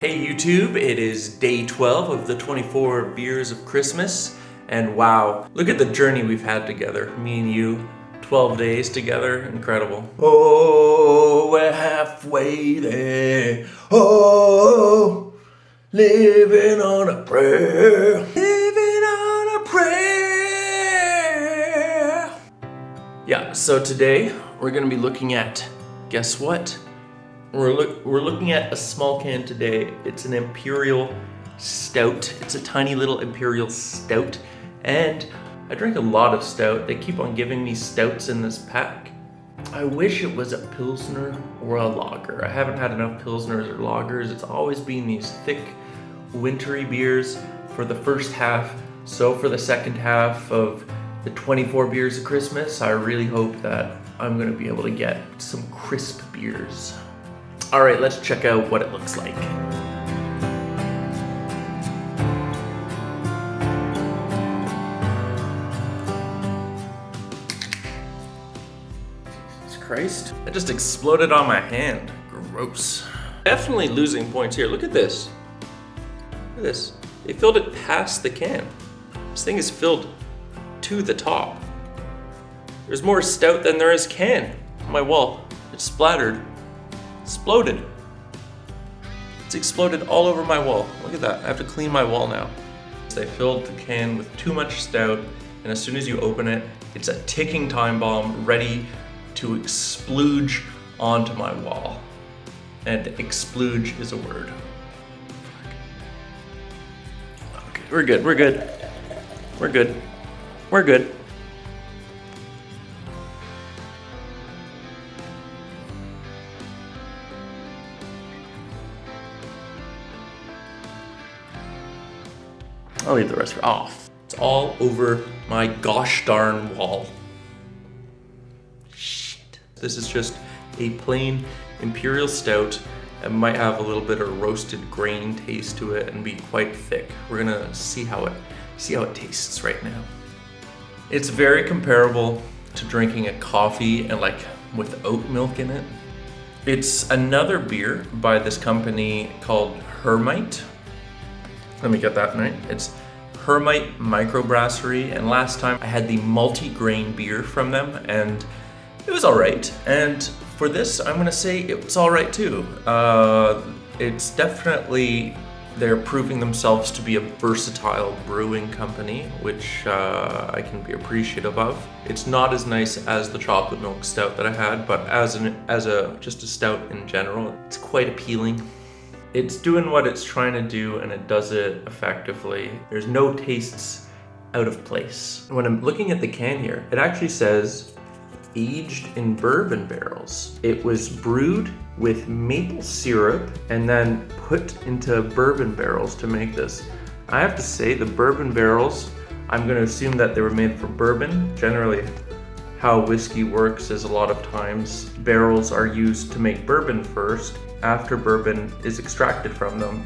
Hey YouTube, it is day 12 of the 24 beers of Christmas, and wow, look at the journey we've had together, me and you, 12 days together, incredible. Oh, we're halfway there, oh, living on a prayer, living on a prayer. Yeah, so today we're gonna be looking at, guess what? We're looking at a small can today. It's an Imperial Stout. It's a tiny little Imperial Stout. And I drink a lot of Stout. They keep on giving me Stouts in this pack. I wish it was a Pilsner or a Lager. I haven't had enough Pilsners or Lagers. It's always been these thick, wintry beers for the first half. So for the second half of the 24 beers of Christmas, I really hope that I'm gonna be able to get some crisp beers. All right, let's check out what it looks like. Jesus Christ. It just exploded on my hand. Gross. Definitely losing points here. Look at this. Look at this. They filled it past the can. This thing is filled to the top. There's more Stout than there is can on my wall. It's splattered. Exploded. It's exploded all over my wall. Look at that. I have to clean my wall now. They filled the can with too much Stout, and as soon as you open it, it's a ticking time bomb ready to explode onto my wall. And explode is a word. Okay, we're good. We're good. We're good. We're good. I'll leave the rest off. It's all over my gosh darn wall. Shit. This is just a plain Imperial Stout. It might have a little bit of roasted grain taste to it and be quite thick. We're gonna see how it tastes right now. It's very comparable to drinking a coffee and like with oat milk in it. It's another beer by this company called HERMITE. Let me get that right. It's HERMITE Microbrasserie, and last time I had the multi-grain beer from them, and it was all right. And for this, I'm gonna say it's all right too. It's definitely, they're proving themselves to be a versatile brewing company, which I can be appreciative of. It's not as nice as the chocolate milk stout that I had, but just a stout in general, it's quite appealing. It's doing what it's trying to do, and it does it effectively. There's no tastes out of place. When I'm looking at the can here, it actually says aged in bourbon barrels. It was brewed with maple syrup and then put into bourbon barrels to make this. I have to say, the bourbon barrels, I'm gonna assume that they were made for bourbon. Generally, how whiskey works is a lot of times barrels are used to make bourbon first. After bourbon is extracted from them,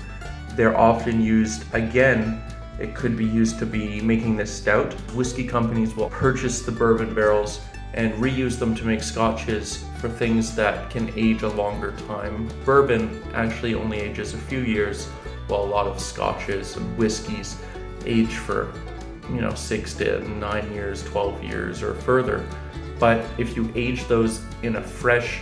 they're often used again. It could be used to be making this stout. Whiskey companies will purchase the bourbon barrels and reuse them to make scotches for things that can age a longer time. Bourbon actually only ages a few years, while a lot of scotches and whiskeys age for 6 to 9 years, 12 years or further. But if you age those in a fresh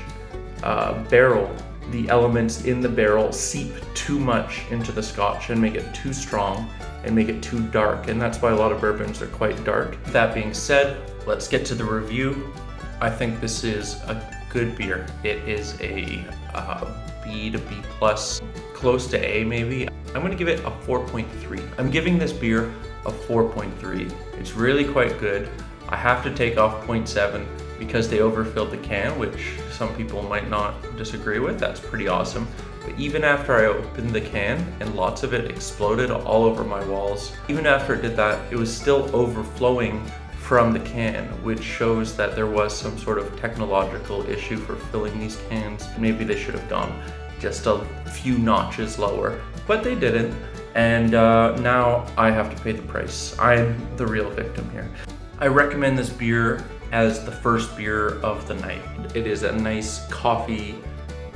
barrel, the elements in the barrel seep too much into the scotch and make it too strong and make it too dark, and that's why a lot of bourbons are quite dark. That being said, let's get to the review. I think this is a good beer. It is a B to B plus, close to A maybe. I'm gonna give it a 4.3. I'm giving this beer a 4.3. It's really quite good. I have to take off 0.7 because they overfilled the can, which some people might not disagree with. That's pretty awesome. But even after I opened the can and lots of it exploded all over my walls, even after it did that, it was still overflowing from the can, which shows that there was some sort of technological issue for filling these cans. Maybe they should have gone just a few notches lower, but they didn't. And now I have to pay the price. I'm the real victim here. I recommend this beer as the first beer of the night. It is a nice coffee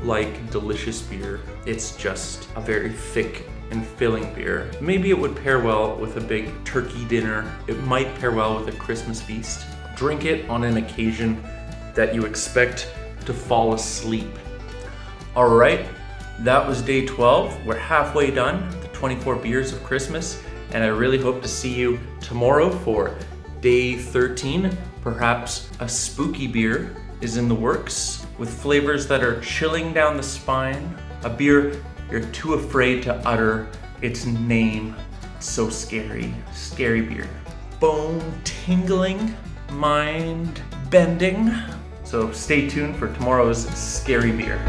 like delicious beer. It's just a very thick and filling beer. Maybe it would pair well with a big turkey dinner. It might pair well with a Christmas feast. Drink it on an occasion that you expect to fall asleep. All right, that was day 12. We're halfway done, the 24 beers of Christmas, and I really hope to see you tomorrow for day 13. Perhaps a spooky beer is in the works with flavors that are chilling down the spine. A beer you're too afraid to utter its name. It's so scary. Scary beer. Bone tingling, mind bending. So stay tuned for tomorrow's scary beer.